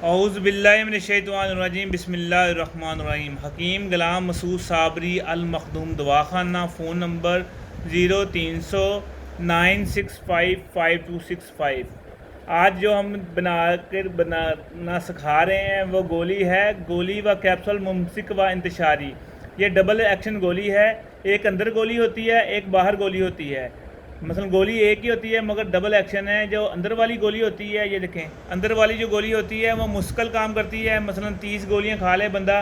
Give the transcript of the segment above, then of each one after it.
औज़ु बिल्लाहि मिनश्शैतानिर्रजीम बिस्मिल्लाहिर्रहमानिर्रहीम। हकीम गुलाम मसूद साबरी अल मखदूम दवाखाना, फ़ोन नंबर 0309655265। आज जो हम बनाना सिखा रहे हैं वो गोली है, गोली व कैप्सूल मुमसिक व इंतशारी। ये डबल एक्शन गोली है। एक अंदर गोली होती है, एक बाहर गोली होती है। मसलन गोली एक ही होती है मगर डबल एक्शन है। जो अंदर वाली गोली होती है, ये देखें, अंदर वाली जो गोली होती है वो मुश्किल काम करती है। मसलन 30 गोलियां खा ले बंदा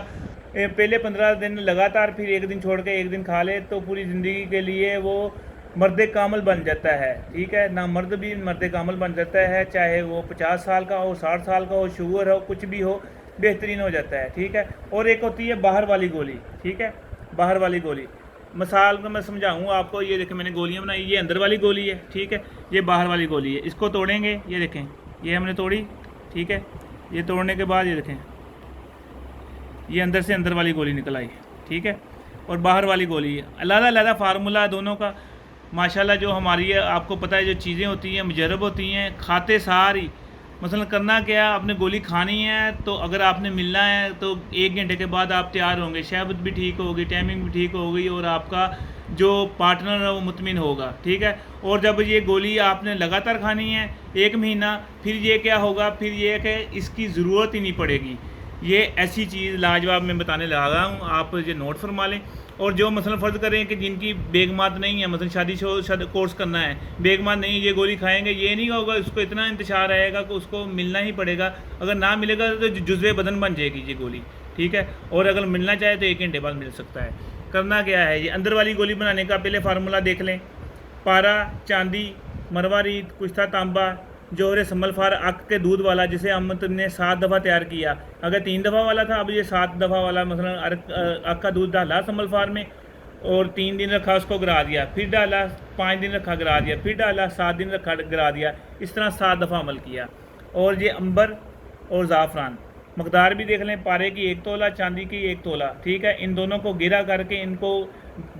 पहले 15 दिन लगातार, फिर एक दिन छोड़ के एक दिन खा ले तो पूरी ज़िंदगी के लिए वो मर्द कामल बन जाता है। ठीक है ना, मर्द भी मर्द कामल बन जाता है, चाहे वो 50 साल का हो, 60 साल का हो, शुगर हो, कुछ भी हो, बेहतरीन हो जाता है। ठीक है। और एक होती है बाहर वाली गोली। ठीक है, बाहर वाली गोली मिसाल को मैं समझाऊँ आपको। ये देखें, मैंने गोलियां बनाई, ये अंदर वाली गोली है। ठीक है, ये बाहर वाली गोली है। इसको तोड़ेंगे, ये देखें, ये हमने तोड़ी। ठीक है, ये तोड़ने के बाद ये देखें, ये अंदर से अंदर वाली गोली निकल आई। ठीक है, और बाहर वाली गोली है। अलग-अलग फार्मूला दोनों का माशाल्लाह। जो हमारी है, आपको पता है, जो चीज़ें होती हैं मुजरब होती हैं, खाते सारी। मसलन करना क्या, आपने गोली खानी है तो अगर आपने मिलना है तो 1 घंटे के बाद आप तैयार होंगे, शहबत भी ठीक होगी, टाइमिंग भी ठीक होगी और आपका जो पार्टनर है वो मुतमिन होगा। ठीक है। और जब ये गोली आपने लगातार खानी है 1 महीना, फिर ये क्या होगा, फिर ये कि इसकी ज़रूरत ही नहीं पड़ेगी। ये ऐसी चीज़ लाजवाब मैं बताने लगा हूँ, आप ये नोट फरमा लें। और जो मसलन फ़र्ज़ करें कि जिनकी बेगमात नहीं है, मतलब शादी कोर्स करना है, बेगमात नहीं, ये गोली खाएंगे, ये नहीं होगा, उसको इतना इंतशार रहेगा कि उसको मिलना ही पड़ेगा। अगर ना मिलेगा तो जुज़्वे बदन बन जाएगी ये गोली। ठीक है। और अगर मिलना चाहे तो 1 घंटे बाद मिल सकता है। करना क्या है, ये अंदर वाली गोली बनाने का पहले फार्मूला देख लें। पारा, चांदी, मरवारीत, कुश्ता तांबा, जोहर समलफार, अक के दूध वाला, जिसे हम ने 7 दफ़ा तैयार किया। अगर 3 दफ़ा वाला था, अब ये 7 दफ़ा वाला। मसलन अक का दूध डाला समलफार में और 3 दिन रखा, उसको गिरा दिया, फिर डाला, 5 दिन रखा, गिरा दिया, फिर डाला, 7 दिन रखा, गिरा दिया। इस तरह 7 दफ़ा अमल किया। और ये अंबर और ज़ाफ़रान, मकदार भी देख लें। पारे की 1 तोला, चांदी की 1 तोला। ठीक है, इन दोनों को गिरा करके इनको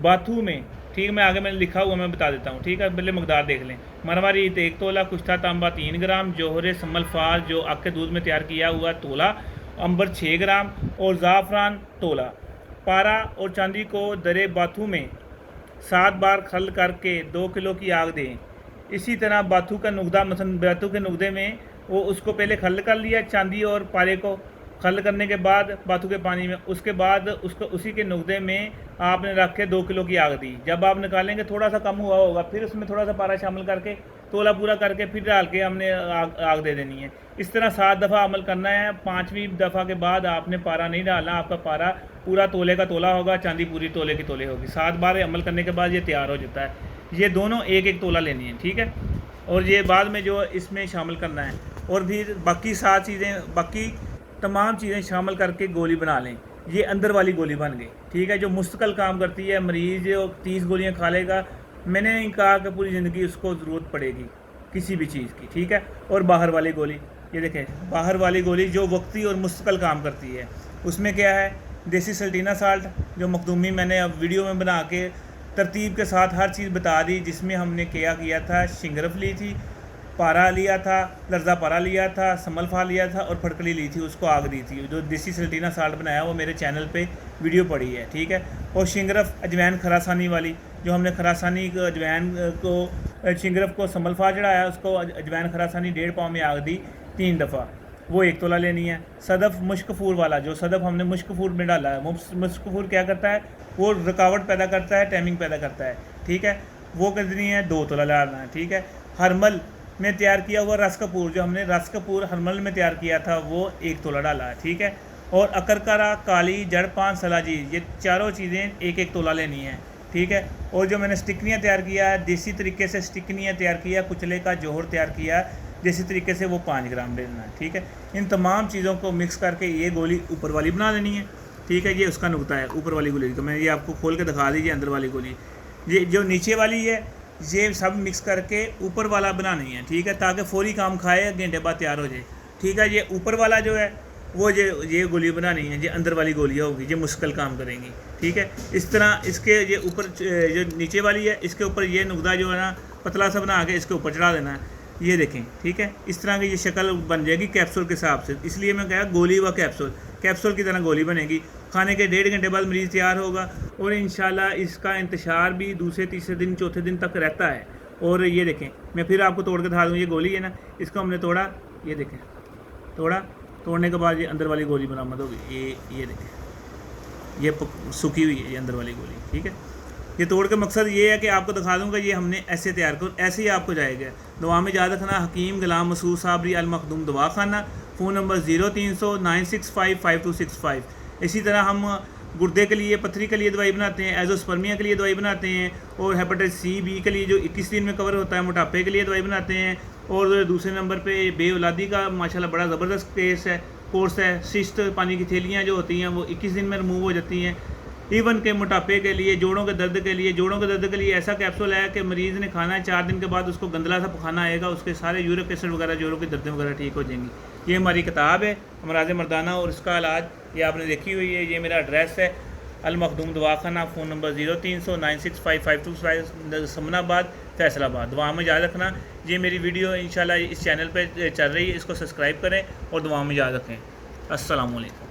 बाथू में, ठीक, मैं आगे मैंने लिखा हुआ मैं बता देता हूँ। ठीक है, पहले मकदार देख लें। मरवारीत 1 तोला, कुश्ता तांबा 3 ग्राम, जोहर समलफार जो अक के दूध में तैयार किया हुआ तोला, अंबर 6 ग्राम और ज़ाफ़रान तोला। पारा और चांदी को दरे बाथू में 7 बार खल करके 2 किलो की आग दें। इसी तरह बाथू का नुकदा, मसलन बाथू के नुकदे में वो उसको पहले खल कर लिया, चांदी और पारे को खल करने के बाद बाथू के पानी में, उसके बाद उसको उसी के नुकदे में आपने रख के 2 किलो की आग दी। जब आप निकालेंगे थोड़ा सा कम हुआ होगा, फिर उसमें थोड़ा सा पारा शामिल करके तोला पूरा करके फिर डाल के हमने आग दे देनी है। इस तरह 7 दफ़ा अमल करना है। 5वीं दफ़ा के बाद आपने पारा नहीं डालना, आपका पारा पूरा तोले का तोला होगा, चांदी पूरी तोले की तोले होगी। 7 बार अमल करने के बाद ये तैयार हो जाता है। ये दोनों 1-1 तोला लेनी है। ठीक है, और ये बाद में जो इसमें शामिल करना है। और फिर बाकी 7 चीज़ें, बाकी तमाम चीज़ें शामिल करके गोली बना लें। ये अंदर वाली गोली बन गई। ठीक है, जो मुस्तकिल काम करती है। मरीज़ 30 गोलियां खा लेगा, मैंने नहीं कहा कि पूरी ज़िंदगी उसको ज़रूरत पड़ेगी किसी भी चीज़ की। ठीक है। और बाहर वाली गोली, ये देखें, बाहर वाली गोली जो वक्ती और मुस्तकिल काम करती है। उसमें क्या है, देसी सल्टीना साल्ट, जो मखदूमी मैंने अब वीडियो में बना के तरतीब के साथ हर चीज़ बता दी, जिसमें हमने क्या किया था, शिंगरफ ली थी, पारा लिया था, लर्जा पारा लिया था, समलफा लिया था और फटकली ली थी, उसको आग दी थी। जो देसी सल्टीना साल्ट बनाया वो मेरे चैनल पे वीडियो पड़ी है। ठीक है। और शिंगरफ अजवैन खरासानी वाली, जो हमने खरासानी को अजवैन को शिंगरफ को समलफा चढ़ाया, उसको अजवैन खरासानी 1.5 पाव में आग दी 3 दफ़ा, वो 1 तोला लेनी है। सदफ़ मुश्कफूर वाला, जो सदफ़ हमने मुश्कफूर में डाला है, मुश्कफूर क्या करता है, वो रुकावट पैदा करता है, टाइमिंग पैदा करता है। ठीक है, वो कितनी है, 2 तोला डालना है। ठीक है। हरमल में तैयार किया हुआ रस कपूर, जो हमने रस कपूर हरमल में तैयार किया था, वो 1 तोला डाला है। ठीक है। और अकरकरा, काली, जड़पान, सलाजी, ये चारों चीज़ें 1-1 तोला लेनी है। ठीक है। और जो मैंने स्टिकनियाँ तैयार किया है, देसी तरीके से स्टिकनियाँ तैयार किया, कुचले का जोहर तैयार किया देसी तरीके से, वो 5 ग्राम लेना है। ठीक है। इन तमाम चीज़ों को मिक्स करके ये गोली ऊपर वाली बना लेनी है। ठीक है, ये उसका नुकता है ऊपर वाली गोली। तो मैं ये आपको खोल के दिखा दीजिए अंदर वाली गोली। ये जो नीचे वाली है, ये सब मिक्स करके ऊपर वाला बनानी है। ठीक है, ताकि फौरी काम खाए, घंटे बाद तैयार हो जाए। ठीक है, ये ऊपर वाला जो है वो ये गोली बनानी है। ये अंदर वाली गोलियाँ होगी, ये मुश्किल काम करेंगी। ठीक है। इस तरह इसके ये ऊपर जो नीचे वाली है, इसके ऊपर ये नुकदा जो है ना, पतला सा बना के इसके ऊपर चढ़ा देना है। ये देखें, ठीक है, इस तरह की ये शक्ल बन जाएगी कैप्सूल के हिसाब से, इसलिए मैं कहा गोली व कैप्सूल की तरह गोली बनेगी। खाने के 1.5 घंटे बाद मरीज़ तैयार होगा और इंशाल्लाह इसका इंतशार भी दूसरे तीसरे दिन चौथे दिन तक रहता है। और ये देखें, मैं फिर आपको तोड़ के दिखा दूँ, ये गोली है ना, इसको हमने तोड़ा, ये देखें, तोड़ने के बाद ये अंदर वाली गोली बरामद होगी। ये देखें, ये सूखी हुई है ये अंदर वाली गोली, ठीक है। ये तोड़ के मकसद ये है कि आपको दिखा दूंगा ये हमने ऐसे तैयार कर, ऐसे ही आपको जाएगा। दुआ में याद रखना, हकीम गुलाम मसूद साबरी अल मखदूम दवा खाना, फ़ोन नंबर 0300 965 5265। इसी तरह हम गुर्दे के लिए, पथरी के लिए दवाई बनाते हैं, एजोस्पर्मिया के लिए दवाई बनाते हैं, और हेपेटाइटिस सी बी के लिए जो 21 दिन में कवर होता है, मोटापे के लिए दवाई बनाते हैं। और दूसरे नंबर पे बेऔलादी का माशाल्लाह बड़ा ज़बरदस्त कोर्स है। सिस्ट पानी की थैलियाँ जो होती हैं वो 21 दिन में रिमूव हो जाती हैं। इवन के मोटापे के लिए, जोड़ों के दर्द के लिए ऐसा कैप्सूल है कि मरीज़ ने खाना है, 4 दिन के बाद उसको गंदला सा पखाना आएगा, उसके सारे यूरिक एसिड वगैरह, जोड़ों की दर्दें वगैरह ठीक हो जाएंगी। ये हमारी किताब है अमराज़ मर्दाना और इसका इलाज, ये आपने देखी हुई है। ये मेरा एड्रेस है अल मखदूम दवाखाना, फ़ोन नंबर 0300 965 5265, समनाबाद फैसलाबाद। दुआ में याद रखना। ये मेरी वीडियो इंशाल्लाह इस चैनल पे चल रही है, इसको सब्सक्राइब करें और दुआ में याद रखें। अस्सलाम वालेकुम।